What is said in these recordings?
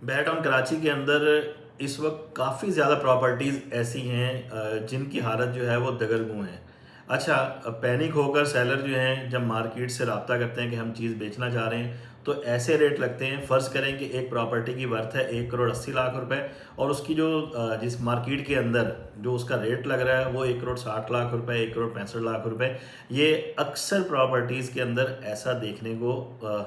बैरटाउन कराची के अंदर इस वक्त काफ़ी ज़्यादा प्रॉपर्टीज़ ऐसी हैं जिनकी हालत जो है वो दगलगूं है। अच्छा, पैनिक होकर सेलर जो हैं जब मार्केट से रब्ता करते हैं कि हम चीज़ बेचना चाह रहे हैं तो ऐसे रेट लगते हैं। फ़र्ज़ करें कि एक प्रॉपर्टी की वर्थ है 1 करोड़ 80 लाख रुपए और उसकी जो जिस मार्केट के अंदर जो उसका रेट लग रहा है वो 1 करोड़ 60 लाख रुपए 1 करोड़ 65 लाख रुपए। ये अक्सर प्रॉपर्टीज़ के अंदर ऐसा देखने को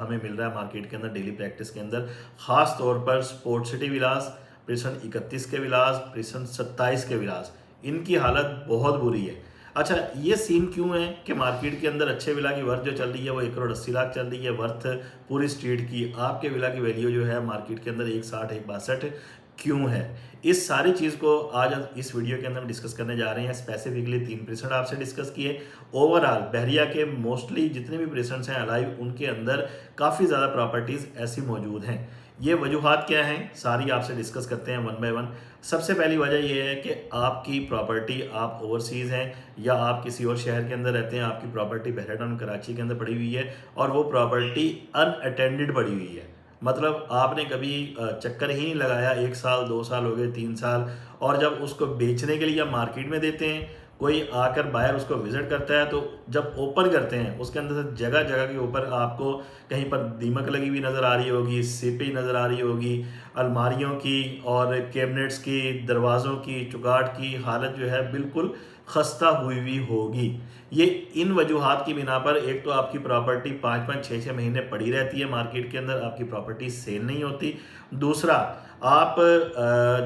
हमें मिल रहा है मार्केट के अंदर डेली प्रैक्टिस के अंदर। ख़ास तौर पर स्पोर्ट सिटी विलास, प्रिसन 31 के विलास, प्रिसन 27 के विलास, इनकी हालत बहुत बुरी है। अच्छा, ये सीन क्यों है कि मार्केट के अंदर अच्छे विला की वर्थ जो चल रही है वो 1 करोड़ 80 लाख चल रही है वर्थ पूरी स्ट्रीट की। आपके विला की वैल्यू जो है मार्केट के अंदर 160 162 क्यों है? इस सारी चीज़ को आज इस वीडियो के अंदर हम डिस्कस करने जा रहे हैं। स्पेसिफिकली 3% आपसे डिस्कस किए। ओवरऑल बहरिया के मोस्टली जितने भी प्रेजेंट्स हैं अलाइव, उनके अंदर काफ़ी ज़्यादा प्रॉपर्टीज़ ऐसी मौजूद हैं। ये वजूहात क्या हैं, सारी आपसे डिस्कस करते हैं वन बाय वन। सबसे पहली वजह ये है कि आपकी प्रॉपर्टी, आप ओवरसीज़ हैं या आप किसी और शहर के अंदर रहते हैं, आपकी प्रॉपर्टी बहराटाउन कराची के अंदर पड़ी हुई है और वो प्रॉपर्टी अनअटेंडेड पड़ी हुई है। मतलब आपने कभी चक्कर ही नहीं लगाया, 1 साल 2 साल हो गए, 3 साल, और जब उसको बेचने के लिए आप मार्केट में देते हैं, कोई आकर बायर उसको विजिट करता है तो जब ओपन करते हैं उसके अंदर से जगह जगह के ऊपर आपको कहीं पर दीमक लगी हुई नज़र आ रही होगी, सीपी नज़र आ रही होगी, अलमारियों की और कैबिनेट्स की, दरवाज़ों की, चुगाट की हालत जो है बिल्कुल खस्ता हुई हुई होगी। ये इन वजूहात की बिना पर एक तो आपकी प्रॉपर्टी 5 5 6 6 महीने पड़ी रहती है मार्केट के अंदर, आपकी प्रॉपर्टी सेल नहीं होती। दूसरा, आप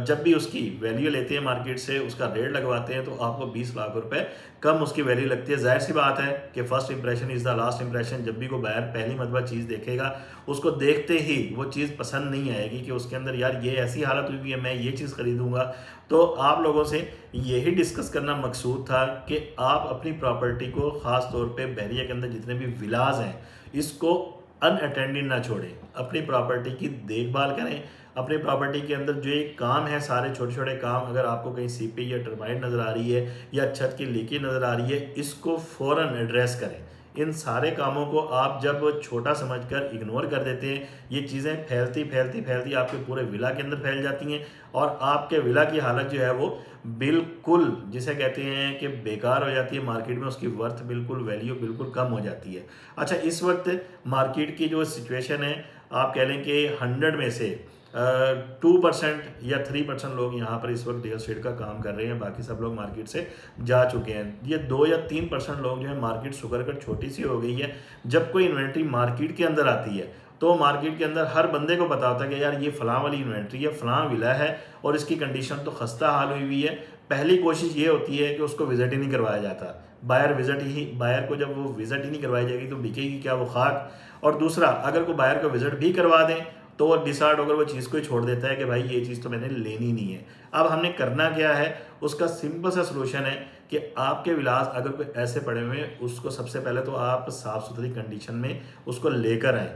जब भी उसकी वैल्यू लेते हैं मार्केट से, उसका रेट लगवाते हैं तो आपको 20 लाख रुपए कम उसकी वैल्यू लगती है। जाहिर सी बात है कि first impression is the last impression. जब भी कोई बायर पहली मरतबा चीज़ देखेगा, उसको देखते ही वो चीज़ पसंद नहीं आएगी कि उसके अंदर यार ये ऐसी हालत हुई हुई है, मैं ये चीज़ खरीदूंगा। तो आप लोगों से यही डिस्कस करना मकसूद था कि आप अपनी प्रॉपर्टी को, ख़ास तौर पे बहरिया के अंदर जितने भी विलाज हैं, इसको अनअटेंडेड ना छोड़ें। अपनी प्रॉपर्टी की देखभाल करें। अपनी प्रॉपर्टी के अंदर जो एक काम है, सारे छोटे छोटे काम, अगर आपको कहीं सीपी या टर्माइट नज़र आ रही है या छत की लीकेज नज़र आ रही है, इसको फ़ौरन एड्रेस करें। इन सारे कामों को आप जब छोटा समझकर इग्नोर कर देते हैं, ये चीज़ें फैलती फैलती फैलती आपके पूरे विला के अंदर फैल जाती हैं और आपके विला की हालत जो है वो बिल्कुल, जिसे कहते हैं कि बेकार हो जाती है। मार्केट में उसकी वर्थ बिल्कुल, वैल्यू बिल्कुल कम हो जाती है। अच्छा, इस वक्त मार्केट की जो सिचुएशन है, आप कह लें कि 100 में से 2% या 3% लोग यहाँ पर इस वक्त रियल एस्टेट का काम कर रहे हैं, बाकी सब लोग मार्केट से जा चुके हैं। ये 2 या 3% लोग जो है, मार्केट शुगर कर छोटी सी हो गई है। जब कोई इन्वेंट्री मार्केट के अंदर आती है तो मार्केट के अंदर हर बंदे को पता होता है कि यार ये फ़लाँ वाली इन्वेंट्री है, फ़लाँ विला है और इसकी कंडीशन तो खस्ता हाल हुई हुई है। पहली कोशिश ये होती है कि उसको विज़िट ही नहीं करवाया जाता। बायर को जब वो विज़िट ही नहीं करवाई जाएगी तो बिकेगी क्या वो खाक। और दूसरा, अगर कोई बायर को विज़िट भी करवा दें तो वो डिसाइड होकर वो चीज़ को ही छोड़ देता है कि भाई ये चीज़ तो मैंने लेनी नहीं है। अब हमने करना क्या है, उसका सिंपल सा सलूशन है कि आपके विलास अगर कोई ऐसे पड़े हुए हैं, उसको सबसे पहले तो आप साफ़ सुथरी कंडीशन में उसको लेकर आएँ।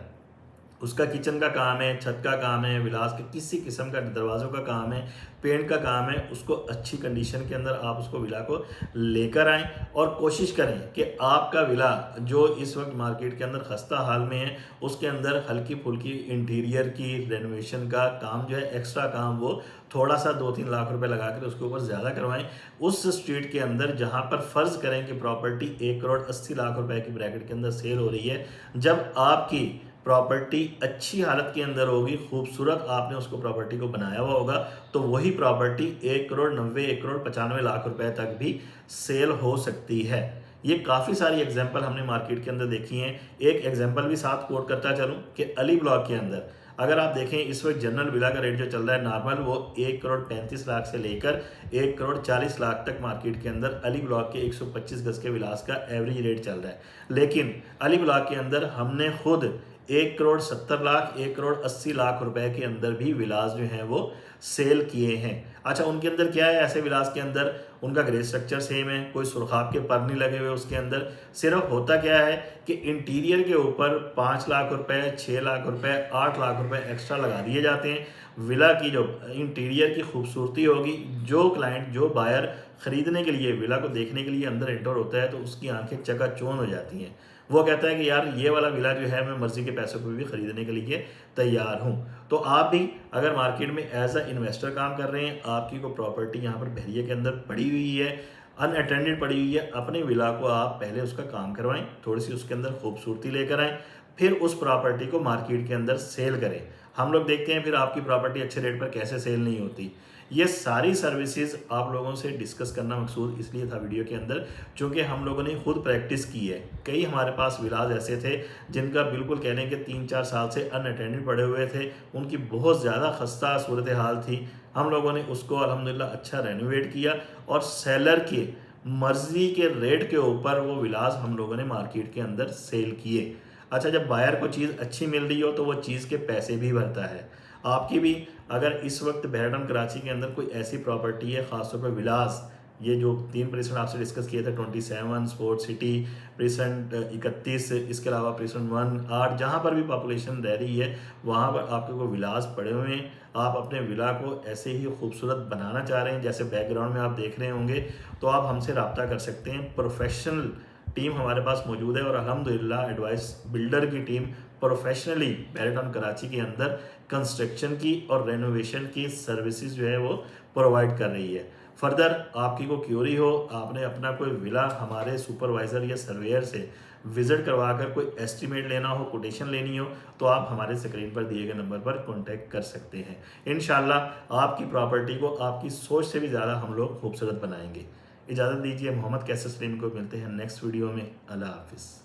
उसका किचन का काम है, छत का काम है, विलास के किसी किस्म का दरवाज़ों का काम है, पेंट का काम है, उसको अच्छी कंडीशन के अंदर आप उसको विला को लेकर आएँ और कोशिश करें कि आपका विला जो इस वक्त मार्केट के अंदर खस्ता हाल में है, उसके अंदर हल्की फुल्की इंटीरियर की रेनोवेशन का काम जो है, एक्स्ट्रा काम, वो थोड़ा सा 2 3 लाख रुपए लगा कर उसके ऊपर ज़्यादा करवाएं। उस स्ट्रीट के अंदर जहां पर फ़र्ज़ करें कि प्रॉपर्टी 1 करोड़ 80 लाख रुपए की ब्रैकेट के अंदर सेल हो रही है, जब आपकी प्रॉपर्टी अच्छी हालत के अंदर होगी, खूबसूरत आपने उसको प्रॉपर्टी को बनाया हुआ होगा, तो वही प्रॉपर्टी 1 करोड़ 90 1 करोड़ 95 लाख रुपए तक भी सेल हो सकती है। ये काफ़ी सारी एग्जांपल हमने मार्केट के अंदर देखी हैं। एक एग्जांपल भी साथ कोट करता चलूँ कि अली ब्लॉक के अंदर अगर आप देखें, इस वक्त जनरल विला का रेट जो चल रहा है नॉर्मल, वो 1 करोड़ 35 लाख से लेकर 1 करोड़ 40 लाख तक मार्केट के अंदर अली ब्लॉक के 125 गज के विलास का एवरेज रेट चल रहा है। लेकिन अली ब्लॉक के अंदर हमने खुद 1 करोड़ 70 लाख 1 करोड़ 80 लाख रुपए के अंदर भी विलास जो हैं वो सेल किए हैं। अच्छा, उनके अंदर क्या है, ऐसे विलास के अंदर उनका ग्रे स्ट्रक्चर सेम है, कोई सुरखाब के पर नहीं लगे हुए उसके अंदर। सिर्फ होता क्या है कि इंटीरियर के ऊपर 5 लाख रुपए 6 लाख रुपए 8 लाख रुपए एक्स्ट्रा लगा दिए जाते हैं। विला की जो इंटीरियर की खूबसूरती होगी, जो क्लाइंट, जो बायर खरीदने के लिए, विला को देखने के लिए अंदर एंटर होता है तो उसकी आंखें चकाचौंध हो जाती हैं। वो कहता है कि यार ये वाला विला जो है मैं मर्ज़ी के पैसों पे भी ख़रीदने के लिए तैयार हूँ। तो आप भी अगर मार्केट में एज अ इन्वेस्टर काम कर रहे हैं, आपकी कोई प्रॉपर्टी यहाँ पर बहरिया के अंदर पड़ी हुई है, अनअटेंडेड पड़ी हुई है, अपने विला को आप पहले उसका काम करवाएं, थोड़ी सी उसके अंदर खूबसूरती लेकर आएँ, फिर उस प्रॉपर्टी को मार्केट के अंदर सेल करें। हम लोग देखते हैं फिर आपकी प्रॉपर्टी अच्छे रेट पर कैसे सेल नहीं होती। ये सारी सर्विसेज आप लोगों से डिस्कस करना मकसूद इसलिए था वीडियो के अंदर, चूँकि हम लोगों ने खुद प्रैक्टिस की है। कई हमारे पास विलाज ऐसे थे जिनका बिल्कुल कहने के 3-4 साल से अनअटेंडेड पड़े हुए थे, उनकी बहुत ज़्यादा खस्ता सूरत हाल थी। हम लोगों ने उसको अल्हम्दुलिल्लाह अच्छा रेनोवेट किया और सेलर के मर्ज़ी के रेट के ऊपर वो विलास हम लोगों ने मार्केट के अंदर सेल किए। अच्छा, जब बायर को चीज़ अच्छी मिल रही हो तो वो चीज़ के पैसे भी भरता है। आपकी भी अगर इस वक्त बहरडाउन कराची के अंदर कोई ऐसी प्रॉपर्टी है, ख़ासतौर पर विलास, ये जो 3% आपसे डिस्कस किए थे 27 स्पोर्ट सिटी, प्रेसेंट 31, इसके अलावा प्रेसेंट 1 8, जहाँ पर भी पॉपुलेशन रह रही है वहाँ पर आपके को विलास पड़े हुए हैं। आप अपने विला को ऐसे ही खूबसूरत बनाना चाह रहे हैं जैसे बैकग्राउंड में आप देख रहे होंगे, तो आप हमसे रब्ता कर सकते हैं। प्रोफेशनल टीम हमारे पास मौजूद है और अल्हम्दुलिल्लाह एडवाइस बिल्डर की टीम प्रोफेशनली बहरडाउन कराची के अंदर कंस्ट्रक्शन की और रेनोवेशन की सर्विसेज जो है वो प्रोवाइड कर रही है। फर्दर आपकी को क्यूरी हो, आपने अपना कोई विला हमारे सुपरवाइज़र या सर्वेयर से विज़िट करवा कर कोई एस्टीमेट लेना हो, कोटेशन लेनी हो, तो आप हमारे स्क्रीन पर दिए गए नंबर पर कॉन्टैक्ट कर सकते हैं। इंशाल्लाह आपकी प्रॉपर्टी को आपकी सोच से भी ज़्यादा हम लोग खूबसूरत बनाएंगे। इजाज़त दीजिए, मोहम्मद कैसर सलीम को मिलते हैं नेक्स्ट वीडियो में। अल्लाह हाफिज़।